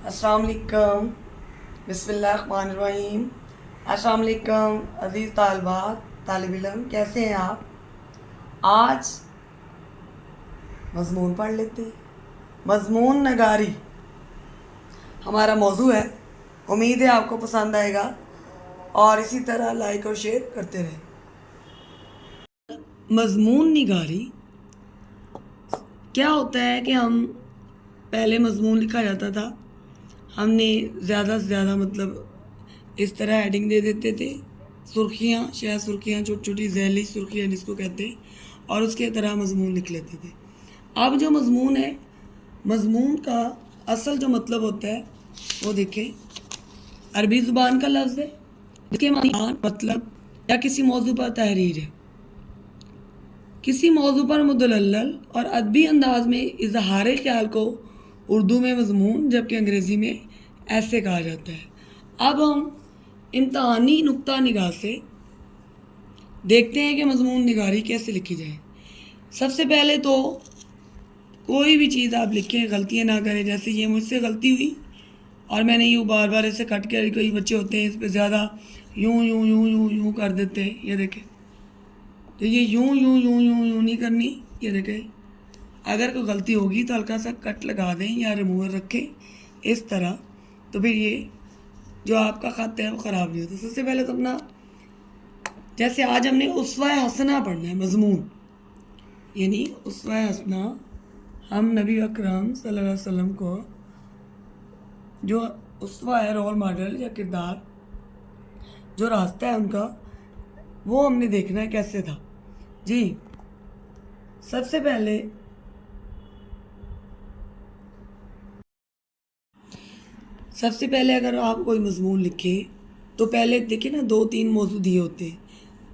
السلام علیکم، بسم اللہ الرحمن الرحیم۔ السلام علیکم عزیز طالبات، طالب علم، کیسے ہیں آپ؟ آج مضمون پڑھ لیتے ہیں۔ مضمون نگاری ہمارا موضوع ہے۔ امید ہے آپ کو پسند آئے گا اور اسی طرح لائک اور شیئر کرتے رہیں۔ مضمون نگاری کیا ہوتا ہے کہ ہم پہلے مضمون لکھا جاتا تھا، ہم نے زیادہ سے زیادہ اس طرح ہیڈنگ دے دیتے تھے، سرخیاں، شاید سرخیاں، چھوٹی چھوٹی ذیلی سرخیاں جس کو کہتے ہیں، اور اس کے طرح مضمون لکھ لیتے تھے۔ اب جو مضمون ہے، مضمون کا اصل جو مطلب ہوتا ہے وہ دیکھیں، عربی زبان کا لفظ ہے جس کے معنی مطلب یا کسی موضوع پر تحریر ہے، کسی موضوع پر مدلل اور ادبی انداز میں اظہار خیال کو اردو میں مضمون جبکہ انگریزی میں ایسے کہا جاتا ہے۔ اب ہم امتحانی نقطہ نگاہ سے دیکھتے ہیں کہ مضمون نگاری کیسے لکھی جائے۔ سب سے پہلے تو کوئی بھی چیز آپ لکھیں، غلطیاں نہ کریں۔ جیسے یہ مجھ سے غلطی ہوئی اور میں نے یوں بار بار اسے کٹ کے، کوئی بچے ہوتے ہیں اس پہ زیادہ یوں یوں یوں یوں یوں کر دیتے ہیں، یہ دیکھیں، تو یہ یوں یوں یوں یوں یوں نہیں کرنی، یہ دیکھیں۔ اگر کوئی غلطی ہوگی تو ہلکا سا کٹ لگا دیں یا ریموور رکھیں اس طرح، تو پھر یہ جو آپ کا خط ہے وہ خراب نہیں ہوتا۔ سب سے پہلے تو اپنا، جیسے آج ہم نے اسوہ حسنہ پڑھنا ہے، مضمون یعنی اسوہ حسنہ، ہم نبی اکرم صلی اللہ علیہ وسلم کو جو اسوہ ہے، رول ماڈل یا کردار، جو راستہ ہے ان کا، وہ ہم نے دیکھنا ہے کیسے تھا۔ جی، سب سے پہلے اگر آپ کوئی مضمون لکھیں تو پہلے دیکھیں نا، 2-3 موضوع دیے ہوتے ہیں،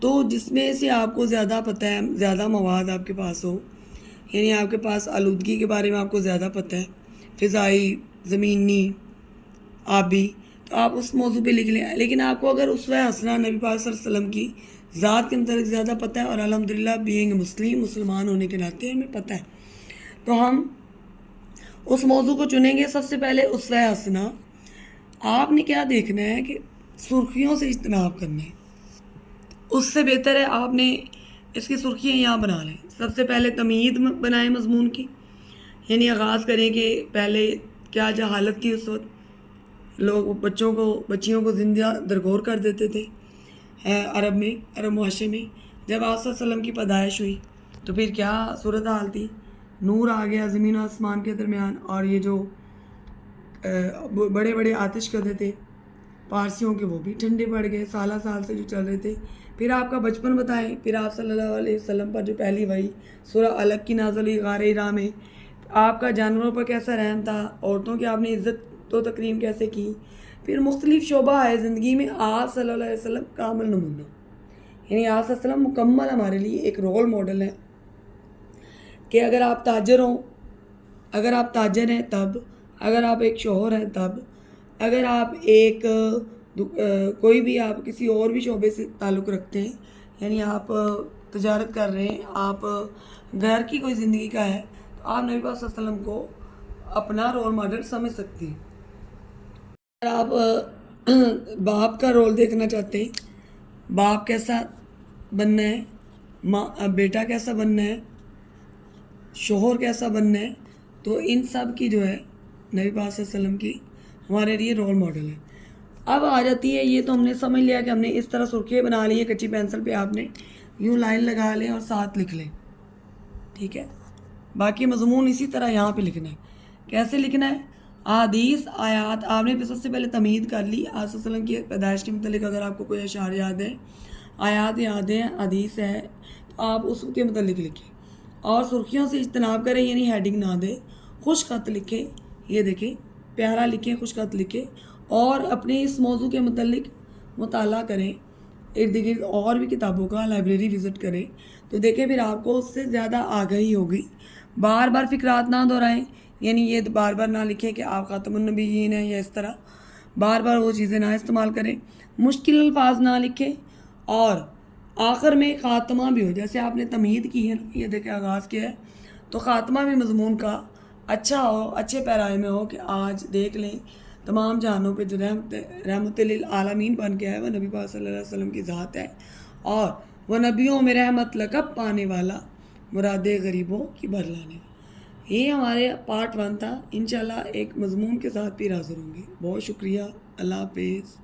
تو جس میں سے آپ کو زیادہ پتہ ہے، زیادہ مواد آپ کے پاس ہو، یعنی آپ کے پاس آلودگی کے بارے میں آپ کو زیادہ پتہ ہے، فضائی، زمینی، آبی، تو آپ اس موضوع پہ لکھ لیں۔ لیکن آپ کو اگر اسوہ حسنہ نبی پاک صلی اللہ علیہ وسلم کی ذات کے متعلق زیادہ پتہ ہے، اور الحمدللہ بینگ مسلمان ہونے کے ناطے ہمیں پتہ ہے، تو ہم اس موضوع کو چنیں گے۔ سب سے پہلے اسوہ حسنہ، آپ نے کیا دیکھنا ہے کہ سرخیوں سے اجتناب کرنا ہے۔ اس سے بہتر ہے آپ نے اس کی سرخیاں یہاں بنا لیں۔ سب سے پہلے تمہید بنائیں مضمون کی، یعنی آغاز کریں کہ پہلے کیا جہالت تھی اس وقت، لوگ بچیوں کو زندہ درگور کر دیتے تھے عرب معاشرے میں۔ جب آپ صلی اللہ علیہ وسلم کی پیدائش ہوئی تو پھر کیا صورتحال تھی، نور آ گیا زمین و آسمان کے درمیان، اور یہ جو بڑے بڑے آتش کدے تھے پارسیوں کے، وہ بھی ٹھنڈے پڑ گئے سالہ سال سے جو چل رہے تھے۔ پھر آپ کا بچپن بتائیں، پھر آپ صلی اللہ علیہ وسلم پر جو پہلی وحی سورہ الگ کی نازل ہوئی غار ہرا میں، آپ کا جانوروں پر کیسا رحم تھا، عورتوں کی آپ نے عزت و تکریم کیسے کی۔ پھر مختلف شعبہ ہے زندگی میں، آپ صلی اللہ علیہ وسلم کامل نمونہ، یعنی آپ صلی اللہ علیہ وسلم مکمل ہمارے لیے ایک رول ماڈل ہے کہ اگر آپ تاجر ہوں، اگر آپ تاجر ہیں تب، اگر آپ ایک شوہر ہیں تب، اگر آپ ایک کوئی بھی آپ کسی اور بھی شعبے سے تعلق رکھتے ہیں، یعنی آپ تجارت کر رہے ہیں، آپ گھر کی کوئی زندگی کا ہے، تو آپ نبی پاک صلی اللہ علیہ وسلم کو اپنا رول ماڈل سمجھ سکتے ہیں۔ اگر آپ باپ کا رول دیکھنا چاہتے ہیں، باپ کیسا بننا ہے، بیٹا کیسا بننا ہے، شوہر کیسا بننا ہے، تو ان سب کی جو ہے نبی پاک صلی اللہ علیہ وسلم کی ہمارے لیے رول ماڈل ہے۔ اب آ جاتی ہے، یہ تو ہم نے سمجھ لیا کہ ہم نے اس طرح سرخیاں بنا لی ہے، کچی پینسل پہ آپ نے یوں لائن لگا لیں اور ساتھ لکھ لیں، ٹھیک ہے۔ باقی مضمون اسی طرح یہاں پہ لکھنا ہے۔ کیسے لکھنا ہے؟ احادیث، آیات، آپ نے سب سے پہلے تمہید کر لی آپ صلی اللہ علیہ وسلم کی پیدائش کے متعلق۔ اگر آپ کو کوئی اشعار یاد ہے، آیات یاد ہیں، حدیث ہے، تو آپ اس کے متعلق لکھیں، اور سرخیوں سے اجتناب کریں، یعنی ہیڈنگ نہ دیں، خوش خط لکھیں، یہ دیکھیں، پیارا لکھیں، خوش خط لکھیں، اور اپنے اس موضوع کے متعلق مطالعہ کریں، ارد گرد اور بھی کتابوں کا لائبریری وزٹ کریں، تو دیکھیں پھر آپ کو اس سے زیادہ آگہی ہوگی۔ بار بار فقرات نہ دہرائیں، یعنی یہ بار بار نہ لکھیں کہ آپ خاتم النبیین ہیں یا اس طرح، بار بار وہ چیزیں نہ استعمال کریں، مشکل الفاظ نہ لکھیں، اور آخر میں خاتمہ بھی ہو، جیسے آپ نے تمہید کی ہے نا، یہ دیکھیں آغاز کیا ہے، تو خاتمہ بھی مضمون کا اچھا ہو، اچھے پیرائے میں ہو کہ آج دیکھ لیں تمام جہانوں پہ جو رحمت للعالمین بن کے ہے وہ نبی پاک صلی اللہ علیہ وسلم کی ذات ہے، اور وہ نبیوں میں رحمت لقب پانے والا، مراد غریبوں کی بھرلانے والا۔ یہ ہمارے پارٹ 1 تھا، انشاءاللہ ایک مضمون کے ساتھ پھر حاضر ہوں گے۔ بہت شکریہ، اللہ حافظ۔